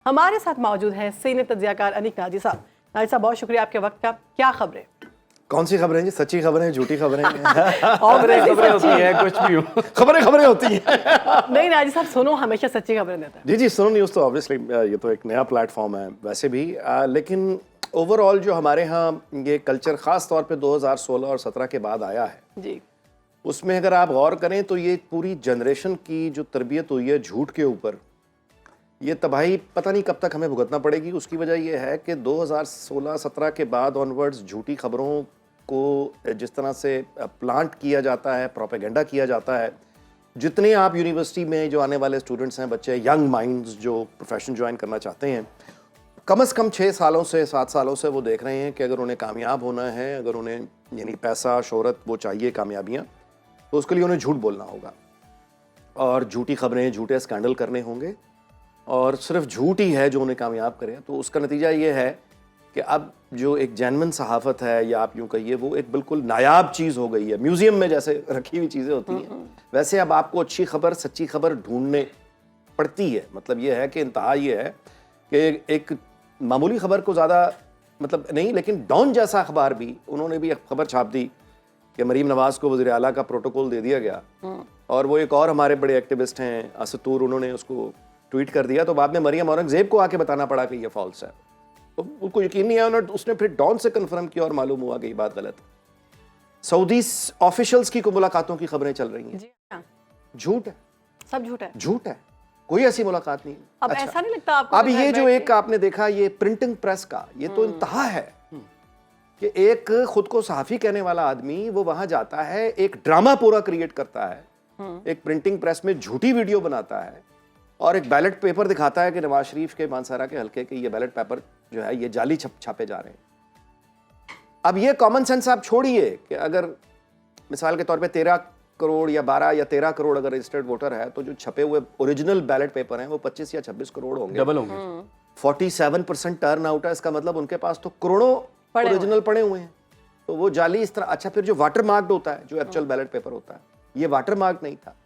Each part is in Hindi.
हमारे साथ मौजूद हैं सीनियर तज्जियाकार अनीक नाजी साहब। नाजी साहब, बहुत शुक्रिया आपके वक्त का। क्या खबरें? कौन सी खबरें जी? सच्ची खबरें हैं, झूठी खबरें हैं? खबरें होती हैं, कुछ भी हो। खबरें होती हैं। नहीं नाजी साहब, सुनो, हमेशा सच्ची खबरें देता है। जी जी, सुनो न्यूज़ तो ऑब्वियसली ये तो एक नया प्लेटफॉर्म है वैसे भी, लेकिन ओवरऑल जो हमारे यहाँ ये कल्चर ख़ास तौर पे 2016 और 17 के बाद आया है जी, उसमें अगर आप गौर करें तो ये पूरी जनरेशन की जो तरबियत हुई है झूठ के ऊपर, ये तबाही पता नहीं कब तक हमें भुगतना पड़ेगी। उसकी वजह ये है कि 2016-17 के बाद ऑनवर्ड्स झूठी खबरों को जिस तरह से प्लांट किया जाता है, प्रोपेगेंडा किया जाता है, जितने आप यूनिवर्सिटी में जो आने वाले स्टूडेंट्स हैं, बच्चे यंग माइंड्स जो प्रोफेशन ज्वाइन करना चाहते हैं, कम से कम 6 सालों से 7 सालों से वो देख रहे हैं कि अगर उन्हें कामयाब होना है, अगर उन्हें यानी पैसा शोहरत वो चाहिए, कामयाबियाँ, तो उसके लिए उन्हें झूठ बोलना होगा और झूठी खबरें, झूठे स्कैंडल करने होंगे और सिर्फ झूठ ही है जो उन्हें कामयाब करे। तो उसका नतीजा ये है कि अब जो एक जेन्युइन सहाफ़त है, या आप यूँ कहिए वो एक बिल्कुल नायाब चीज़ हो गई है। म्यूज़ियम में जैसे रखी हुई चीज़ें होती हैं, वैसे अब आपको अच्छी खबर, सच्ची खबर ढूंढने पड़ती है। मतलब ये है कि इंतहा ये है कि एक मामूली खबर को ज़्यादा मतलब नहीं, लेकिन डॉन जैसा अखबार भी, उन्होंने भी एक खबर छाप दी कि मरीम नवाज़ को वज़ीर आला का प्रोटोकॉल दे दिया गया, और वो एक और हमारे बड़े एक्टिविस्ट हैं असतूर, उन्होंने उसको ट्वीट कर दिया, तो बाद में मरियम औरंगज़ेब को आके बताना पड़ा कि ये फॉल्स है। तो उनको यकीन नहीं आया, उसने फिर डॉन से कन्फर्म किया और मालूम हुआ कि ये बात गलत है। सऊदी ऑफिशियल्स की मुलाकातों की खबरें चल रही हैं, जी हाँ, झूठ है, सब झूठ है। झूठ है, कोई ऐसी मुलाकात नहीं है। अब ऐसा नहीं लगता आपको? अब ये जो एक आपने देखा ये प्रिंटिंग प्रेस का, ये तो इंतहा है कि एक खुद को सहाफ़ी कहने वाला आदमी वो वहां जाता है, एक ड्रामा पूरा क्रिएट करता है, एक प्रिंटिंग प्रेस में झूठी वीडियो बनाता है और एक बैलेट पेपर दिखाता है कि नवाज शरीफ के मानसरा के हल्के के ये बैलेट पेपर जो है ये जाली छापे जा रहे हैं। अब ये कॉमन सेंस आप छोड़िए कि अगर मिसाल के तौर पे 13 करोड़ या 12 या 13 करोड़ अगर रजिस्टर्ड वोटर है, तो जो छपे हुए ओरिजिनल बैलेट पेपर हैं वो 25 या 26 करोड़ होंगे, डबल होंगे। 47% टर्न आउट है, इसका मतलब उनके पास तो करोड़ों ओरिजिनल पड़े हुए हैं। तो वो जाली इस तरह, अच्छा फिर जो वाटर मार्क्ड होता है, जो एक्चुअल बैलेट पेपर होता है, ये वाटर मार्क नहीं था,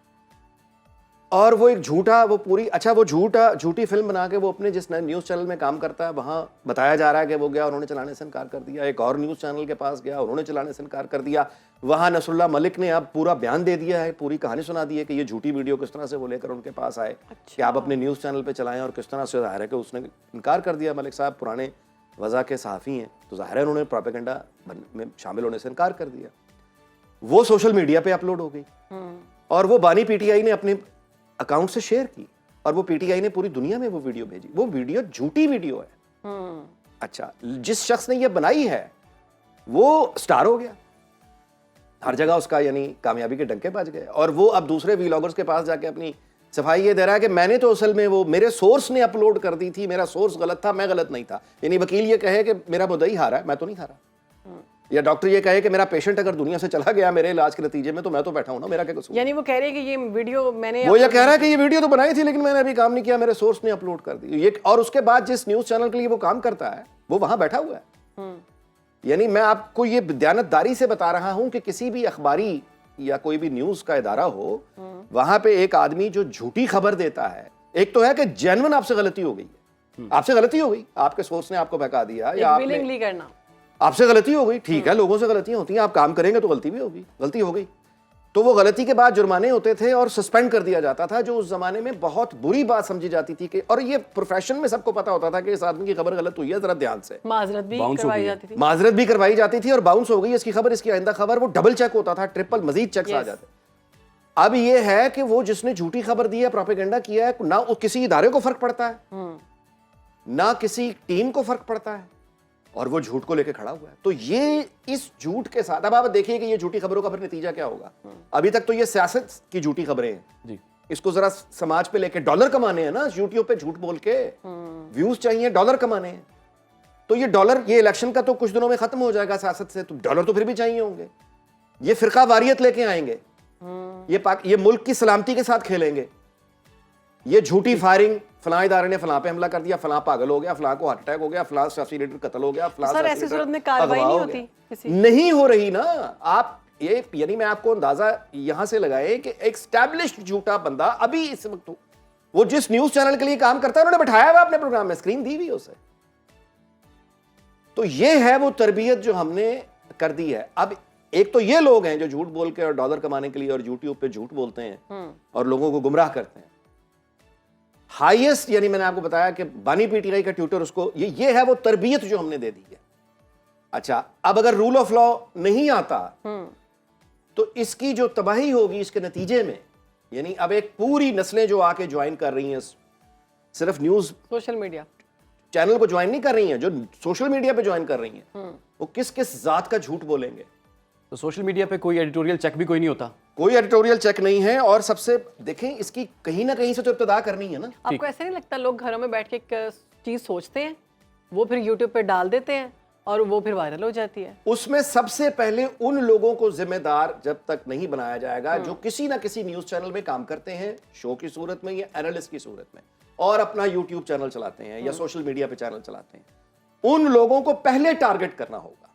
और वो एक झूठा, वो पूरी, अच्छा वो झूठी फिल्म बना के वो अपने जिस न्यूज़ चैनल में काम करता है वहाँ बताया जा रहा है कि वो गया, उन्होंने चलाने से इनकार कर दिया। एक और न्यूज़ चैनल के पास गया, उन्होंने चलाने से इनकार कर दिया। वहाँ नसरुल्लाह मलिक ने अब पूरा बयान दे दिया है, पूरी कहानी सुना दी है कि ये झूठी वीडियो किस तरह से वो लेकर उनके पास आए, कि आप अपने न्यूज़ चैनल पर चलाएं, और किस तरह से ज़ाहिर है कि उसने इनकार कर दिया। मलिक साहब पुराने वज़ा के सहाफ़ी हैं, तो ज़ाहिर है उन्होंने प्रोपेगेंडा में शामिल होने से इनकार कर दिया। वो सोशल मीडिया पर अपलोड हो गई और वो बानी PTI ने अपने अकाउंट से शेयर की, और वो PTI ने पूरी दुनिया में वो वीडियो भेजी। वो वीडियो झूठी वीडियो है। अच्छा, जिस शख्स ने ये बनाई है वो स्टार हो गया, हर जगह उसका यानी कामयाबी के डंके बज गए, और वो अब दूसरे व्लॉगर्स के पास जाके अपनी सफाई ये दे रहा है कि मैंने तो असल में वो मेरे सोर्स ने अपलोड कर दी थी, मेरा सोर्स गलत था, मैं गलत नहीं था। यानी वकील ये कहे कि मेरा मुद्दई हारा है, मैं तो नहीं हारा, या डॉक्टर ये कहे कि मेरा पेशेंट अगर दुनिया से चला गया मेरे इलाज के नतीजे में, तो मैं तो बैठा हूं ना, मेरा क्या कसूर। यानी वो कह रहे हैं कि ये वीडियो मैंने, वो ये कह रहा है कि ये वीडियो तो बनाई थी लेकिन मैंने अभी काम नहीं किया, मेरे सोर्स ने अपलोड कर दी ये, और उसके बाद जिस न्यूज़ चैनल के लिए वो काम करता है वो वहां बैठा हुआ है। यानी मैं आपको ये दयानतदारी से बता रहा हूं कि किसी भी अखबारी या कोई भी न्यूज़ का इदारा हो, वहां पे एक आदमी जो झूठी खबर देता है, एक तो है कि जेन्युइन आपसे गलती हो गई है, आपसे गलती हो गई, आपके सोर्स ने आपको बहका दिया, या आपने करना, आपसे गलती हो गई, ठीक है, लोगों से गलतियां होती हैं, आप काम करेंगे तो गलती भी होगी, गलती हो गई, तो वो गलती के बाद जुर्माने होते थे और सस्पेंड कर दिया जाता था, जो उस जमाने में बहुत बुरी बात समझी जाती थी कि, और ये प्रोफेशन में सबको पता होता था कि इस आदमी की खबर गलत हुई है, जरा ध्यान से माजरत भी करवाई जाती थी और बाउंस हो गई इसकी खबर, इसकी आइंदा खबर, वो डबल चेक होता था, ट्रिपल मजीद चेक्स आ जाते। अब ये है कि वो जिसने झूठी खबर दी है, प्रोपेगेंडा किया है, ना किसी इदारे को फर्क पड़ता है, ना किसी टीम को फर्क पड़ता है, और वो झूठ को लेके खड़ा हुआ है। तो ये इस झूठ के साथ, अब आप देखिए कि ये झूठी खबरों का फिर नतीजा क्या होगा। अभी तक तो ये सियासत की झूठी खबरें हैं जी, इसको जरा समाज पे लेके, डॉलर कमाने हैं ना यूट्यूब पे झूठ बोल के, व्यूज चाहिए, डॉलर कमाने हैं, तो ये डॉलर, ये इलेक्शन का तो कुछ दिनों में खत्म हो जाएगा सियासत से, तो डॉलर तो फिर भी चाहिए होंगे। ये फिरका वारियत लेके आएंगे, ये मुल्क की सलामती के साथ खेलेंगे, ये झूठी फायरिंग, फलां इदारे ने फलां पे हमला कर दिया, फलां पागल हो गया, फलां को हार्ट अटैक हो गया, फलां सियासी लीडर कत्ल हो गया, फलां सर ऐसी सूरत में कार्रवाई नहीं होती किसी? नहीं हो रही ना। आप ये यानी मैं आपको अंदाजा यहां से लगाए कि एस्टैब्लिश्ड झूठा बंदा अभी इस वक्त वो जिस न्यूज चैनल के लिए काम करता है उन्होंने बैठाया हुआ अपने प्रोग्राम में, स्क्रीन दी हुई उसे। तो ये है वो तरबियत जो हमने कर दी है। अब एक तो ये लोग हैं जो झूठ बोल के और डॉलर कमाने के लिए और यूट्यूब पे झूठ बोलते हैं और लोगों को गुमराह करते हैं। हाईएस्ट, यानी मैंने आपको बताया कि बानी पीटीआई का ट्विटर, उसको ये है वो तरबियत जो हमने दे दी है। अच्छा, अब अगर रूल ऑफ लॉ नहीं आता तो इसकी जो तबाही होगी इसके नतीजे में, यानी अब एक पूरी नस्लें जो आके ज्वाइन कर रही हैं, सिर्फ न्यूज सोशल मीडिया चैनल को ज्वाइन नहीं कर रही हैं, जो सोशल मीडिया पे ज्वाइन कर रही हैं, वो किस किस जात का झूठ बोलेंगे। तो सोशल मीडिया पे कोई एडिटोरियल चेक भी कोई नहीं होता, कोई एडिटोरियल चेक नहीं है। और सबसे देखें, इसकी कहीं ना कहीं से तो इब्तदा करनी है ना। आपको ऐसा नहीं लगता लोग घरों में बैठ के एक चीज सोचते हैं, वो फिर यूट्यूब पे डाल देते हैं और वो फिर वायरल हो जाती है? उसमें सबसे पहले उन लोगों को जिम्मेदार जब तक नहीं बनाया जाएगा जो किसी ना किसी न्यूज चैनल में काम करते हैं, शो की सूरत में या एनालिस्ट की सूरत में, और अपना यूट्यूब चैनल चलाते हैं या सोशल मीडिया पे चैनल चलाते हैं, उन लोगों को पहले टारगेट करना होगा।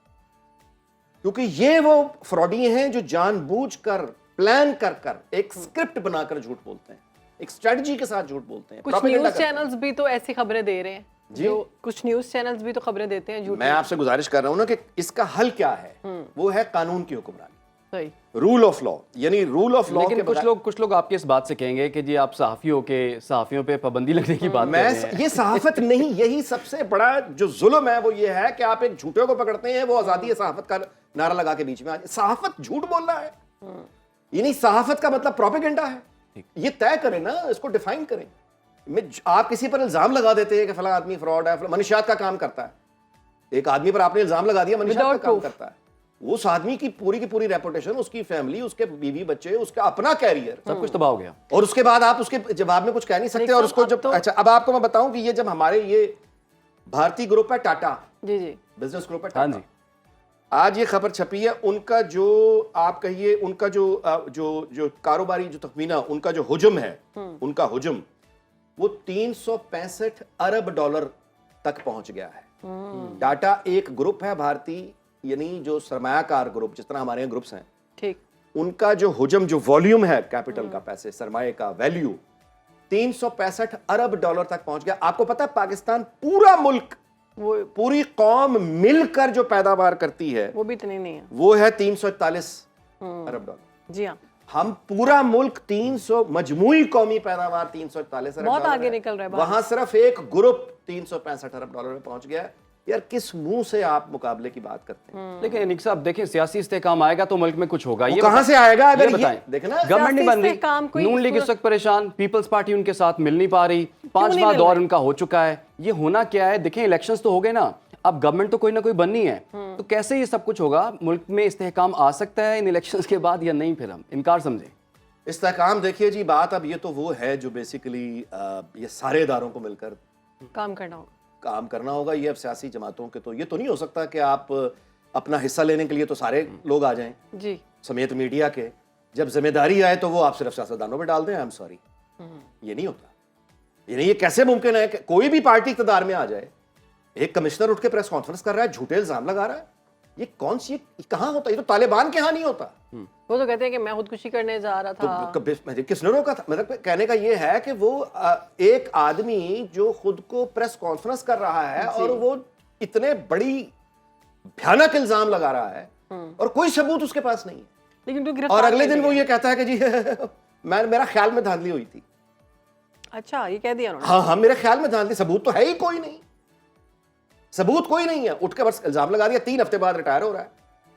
क्योंकि ये वो फ्रॉडी हैं जो जानबूझकर प्लान कर कर एक स्क्रिप्ट बनाकर झूठ बोलते हैं, एक स्ट्रेटजी के साथ झूठ बोलते हैं। कुछ propaganda न्यूज करते हैं। चैनल्स भी तो ऐसी खबरें दे रहे हैं जी। जो कुछ न्यूज चैनल्स भी तो खबरें देते हैं झूठ। मैं आपसे गुजारिश कर रहा हूं ना कि इसका हल क्या है, वो है कानून की हुक्मरानी, सही, रूल ऑफ लॉ। यानी रूल ऑफ लॉ लेकिन के कुछ लोग आपकी इस बात से कहेंगे कि जी आप सहाफियों पे पाबंदी लगने की बात कर रहे हैं। मैं ये सहाफत नहीं, यही सबसे बड़ा जो जुल्म है वो ये है कि आप एक झूठे को पकड़ते हैं, वो आजादी सहाफत का नारा लगा के बीच में आ जाए। सहाफत झूठ बोलना है, ये नहीं सहाफत का मतलब प्रोपेगेंडा है। ये तय करें ना, इसको डिफाइन करें। आप किसी पर इल्जाम लगा देते हैं कि फला आदमी फ्रॉड है, मनीषात का काम करता है, एक आदमी पर आपने इल्जाम लगा दिया मनीषात का काम करता है, उस आदमी की पूरी रेपुटेशन, उसकी फैमिली, उसके बीवी बच्चे, उसका अपना कैरियर, सब कुछ तबाह हो गया। और उसके बाद आप उसके जवाब में कुछ कह नहीं सकते। और उसको जब अच्छा, अब आपको मैं बताऊं कि ये जब हमारे ये भारतीय ग्रुप है टाटा, जी जी, बिजनेस ग्रुप है हाँ टाटा, जी, आज ये खबर छपी है, उनका जो आप कहिए उनका जो कारोबारी जो तखमीना, उनका जो हुजम है, उनका हुजम वो 365 अरब डॉलर तक पहुंच गया है। टाटा एक ग्रुप है भारतीय, यानी जो सरमायाकार ग्रुप, जिस तरह हमारे यहाँ ग्रुप्स हैं, ठीक, उनका जो हुजम, जो वॉल्यूम है कैपिटल का, पैसे सरमाए का वैल्यू 365 अरब डॉलर तक पहुंच गया। आपको पता है पाकिस्तान पूरा मुल्क, वो पूरी कौम मिलकर जो पैदावार करती है वो भी इतनी नहीं है। वो है 341 अरब डॉलर। जी हाँ, हम पूरा मुल्क 300 मजमूई कौमी पैदावार 341 अरब बहुत डॉलर आगे है। निकल रहा है वहां सिर्फ एक ग्रुप 365 अरब डॉलर में पहुंच गया है। यार किस मुंह से आप मुकाबले की बात करते हैं? लेकिन अनिक साहब देखें, सियासी इस्तेहकाम आएगा तो मुल्क में कुछ होगा। वो ये कहां से आएगा? अगर ये बताएं, देखना, गवर्नमेंट नहीं बन इस्तेहकाम कोई रही, नून लीग इस वक्त परेशान, पीपल्स पार्टी उनके साथ मिल नहीं पा रही, 5वां दौर उनका हो चुका है। ये होना क्या है? देखें, इलेक्शंस तो हो गए ना, अब गवर्नमेंट तो कोई ना कोई बननी है, तो कैसे ये सब कुछ होगा? मुल्क में इस्तेहकाम आ सकता है इन इलेक्शंस के बाद या नहीं? फिर हम इनकार समझें। इस्तेहकाम देखिए जी, बात अब ये तो वो है जो बेसिकली ये सारे इदारों को मिलकर काम करना होगा, काम करना होगा। ये अब सियासी जमातों के तो ये तो नहीं हो सकता कि आप अपना हिस्सा लेने के लिए तो सारे लोग आ जाएं जी, समेत मीडिया के। जब जिम्मेदारी आए तो वो आप सिर्फ सियासतदानों पे डाल दें। आई एम सॉरी, ये नहीं होता। ये नहीं, ये कैसे मुमकिन है कि कोई भी पार्टी इक़्तिदार में आ जाए, एक कमिश्नर उठ के प्रेस कॉन्फ्रेंस कर रहा है, झूठे इल्जाम लगा रहा है? ये कौन सी, कहां होता है? ये तो तालिबान के यहां नहीं होता। वो तो कहते हैं कि मैं खुदकुशी करने जा रहा था। तो किसने रोका था? मतलब कहने का ये है कि वो एक आदमी जो खुद को प्रेस कॉन्फ्रेंस कर रहा है और वो इतने बड़ी भयानक इल्जाम लगा रहा है और कोई सबूत उसके पास नहीं है, लेकिन तो और गिरफ्तार अगले कर दिन वो लिया। ये कहता है कि जी मेरा ख्याल में धांधली हुई थी। अच्छा, ये कह दिया उन्होंने। हाँ, मेरे ख्याल में धांधली, सबूत तो है ही कोई नहीं, सबूत कोई नहीं है, उठ के बस इल्जाम लगा दिया। 3 हफ्ते बाद रिटायर हो रहा है,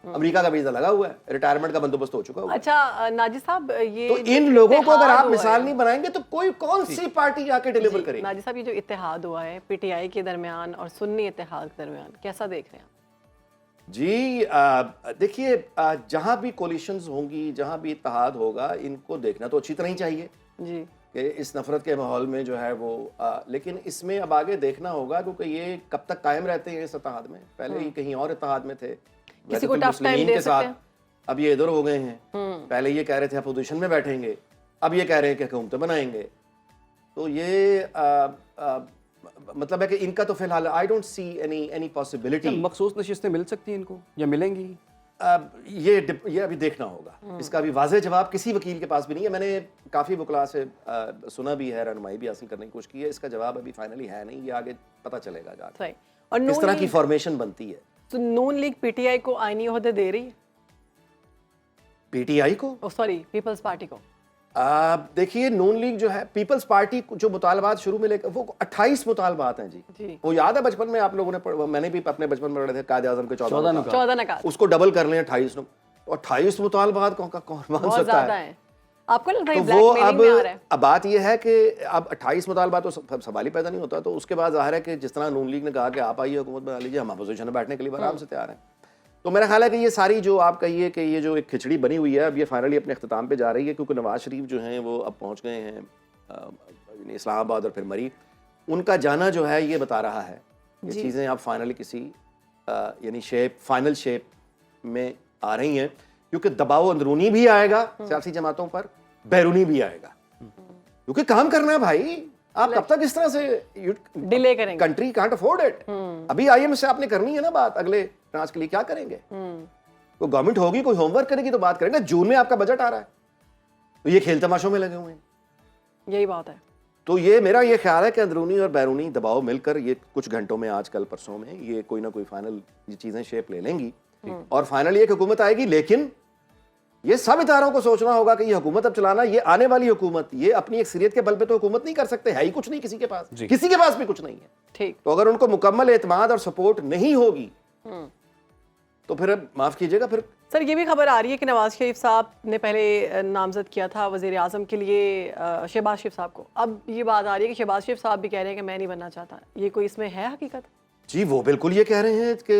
अमेरिका का वीजा लगा हुआ है, रिटायरमेंट का बंदोबस्त हो चुका है। अच्छा नाजिर साहब, ये तो इन लोगों को अगर इत्तेहाद आप हुआ मिसाल है, नहीं बनाएंगे तो कौन सी पार्टी आके डिलीवर करेगी? नाजिर साहब, ये जो इत्तेहाद हुआ है पीटीआई के दरमियान और सुन्नी इत्तेहाद के दरमियान, कैसा देख रहे हैं आप? जी देखिए, जहां भी कोलिशंस होंगी, जहां भी इत्तेहाद होगा, इनको देखना तो अच्छी तरह ही चाहिए जी, कि इस नफरत के माहौल में जो है वो लेकिन इसमें अब आगे देखना होगा क्योंकि ये कब तक कायम रहते हैं इस इत्तेहाद में। पहले ही कहीं और इत्तेहाद में थे, किसी को वैसे तो टफ मुस्लिमीन टाइम दे के सकते साथ, हैं। अब ये इधर हो गए हैं। पहले ये कह रहे थे अपोजिशन में बैठेंगे, अब ये कह रहे हैं कि हुकूमत बनाएंगे। तो ये मतलब है कि इनका तो फिलहाल I don't see any possibility. मखसूस नशिस्तें मिल सकती हैं इनको या मिलेंगी? ये अभी देखना होगा। इसका अभी वाज़ेह जवाब किसी वकील के पास भी नहीं है। मैंने काफ़ी वकला से सुना भी है, रहनुमाई भी हासिल करने की कोशिश की है। इसका जवाब अभी फाइनली है नहीं, ये आगे पता चलेगा जाकर सही। और किस तरह की फॉर्मेशन बनती है। तो नून लीग पीटीआई को आईनी ओहदे दे रही है, पीटीआई को, सॉरी पीपल्स पार्टी को। देखिए नून लीग जो है, पीपल्स पार्टी जो मुतालबात शुरू में लेकर, वो 28 मुतालबात हैं जी। वो याद है बचपन में आप लोगों ने मैंने भी अपने बचपन में पढ़े थे, कायदे आज़म के 14 नकात, उसको डबल कर लें 28। तो 28 मुतालबात कौन मान सकता है? आपको लगता है तो वो अब बात ये है कि अब 28 मुतालबात तो सवाल ही पैदा नहीं होता। तो उसके बाद जाहिर है कि जिस तरह नून लीग ने कहा कि आप आइए हुकूमत बना लीजिए, हम अपोजिशन में बैठने के लिए आराम से तैयार हैं। तो मेरा ख्याल है कि ये सारी जो आप कहिए कि ये जो एक खिचड़ी बनी हुई है, अब ये फाइनली अपने अख्ताम पे जा रही है, क्योंकि नवाज शरीफ जो हैं वो अब पहुंच गए हैं इस्लामाबाद और फिर मरी। उनका जाना जो है ये बता रहा है ये चीज़ें अब फाइनली किसी यानी फाइनल शेप में आ रही हैं, क्योंकि दबाव अंदरूनी भी आएगा सियासी जमातों पर, बैरूनी भी आएगा, क्योंकि काम करना है भाई। आप कब तक इस तरह से डिले करेंगे? Country can't afford it. अभी आईएमएफ से आपने करनी है ना बात, अगले ट्रांस के लिए क्या करेंगे? तो गवर्नमेंट होगी, कोई होमवर्क करेगी तो बात करेंगे। जून में आपका बजट आ रहा है, तो ये खेल तमाशों में लगे हुए हैं। यही बात है। तो ये मेरा ये ख्याल है कि अंदरूनी और बैरूनी दबाव मिलकर ये कुछ घंटों में, आज कल परसों में, ये कोई ना कोई फाइनल ये चीजें शेप ले लेंगी और फाइनली एक हुकूमत आएगी। लेकिन ये सब इदारों को सोचना होगा कि ये हुकूमत अब चलाना, ये आने वाली हुकूमत, ये अपनी अक्सरियत के बल पे तो हुकूमत नहीं कर सकते, है ही कुछ नहीं किसी के पास, किसी के पास भी कुछ नहीं है। ठीक। तो अगर उनको मुकम्मल एतमाद और सपोर्ट नहीं होगी तो फिर माफ कीजिएगा, फिर सर ये भी खबर आ रही है कि नवाज शरीफ साहब ने पहले नामजद किया था वज़ीर आज़म के लिए शहबाज शरीफ साहब को। अब ये बात आ रही है कि शहबाज शरीफ साहब भी कह रहे हैं कि मैं नहीं बनना चाहता। ये कोई इसमें है हकीकत? जी वो बिल्कुल ये कह रहे हैं कि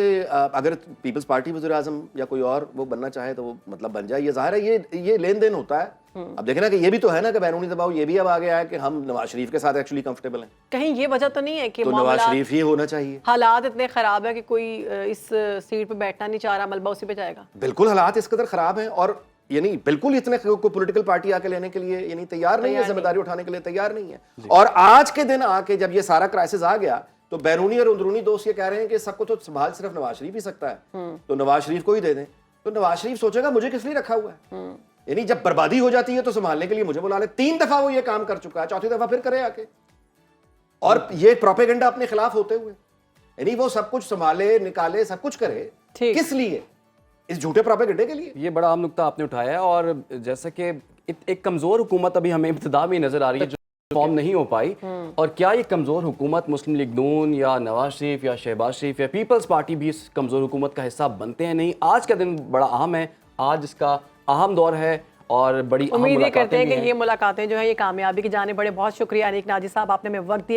अगर पीपल्स पार्टी वज़ीर आज़म या कोई और वो बनना चाहे तो वो मतलब बन जाए। ये जाहिर है ये लेन देन होता है। अब देखना कि ये भी तो है ना कि बैरूनी दबाव ये भी अब आ गया है कि हम नवाज शरीफ के साथ एक्चुअली कंफर्टेबल हैं। कहीं ये वजह तो नहीं है कि तो नवाज शरीफ ही होना चाहिए? हालात इतने खराब है कि कोई इस सीट पे बैठना नहीं चाह रहा, मलबा उसी पे जाएगा। बिल्कुल हालात इस कदर खराब हैं और यानी बिल्कुल इतने कोई पॉलिटिकल पार्टी आके लेने के लिए यानी तैयार नहीं है, जिम्मेदारी उठाने के लिए तैयार नहीं है। और आज के दिन आके जब ये सारा क्राइसिस आ गया तो बैरूनी और अंदरूनी दोस्त ये कह रहे हैं कि सबको तो संभाल सिर्फ नवाज शरीफ ही सकता है, तो नवाज शरीफ को ही दे दें। तो नवाज शरीफ सोचेगा मुझे किस लिए रखा हुआ है, यानी जब बर्बादी हो जाती है तो संभालने के लिए मुझे बुला ले। 3 दफा वो ये काम कर चुका है, 4थी दफा फिर करे आके, और ये प्रोपेगेंडा अपने खिलाफ होते हुए, यानी वो सब कुछ संभाले, निकाले, सब कुछ करे, किस लिए? इस झूठे प्रोपेगेंडे के लिए। ये बड़ा अहम नुक्ता आपने उठाया है। और जैसे कि एक कमजोर हुकूमत अभी हमें इब्तिदा में नजर आ रही है जो फॉर्म नहीं हो पाई, और क्या ये कमजोर हुकूमत मुस्लिम लीग नून या नवाज शरीफ या शहबाज शरीफ या पीपल्स पार्टी भी इस कमजोर हुकूमत का हिस्सा बनते हैं? नहीं, आज का दिन बड़ा अहम है, आज इसका अहम दौर है और बड़ी उम्मीद ये करते हैं कि ये मुलाकातें जो है ये कामयाबी की जाने बढ़े। बहुत शुक्रिया अनीक नाजी साहब, आपने हमें वक्त दिया।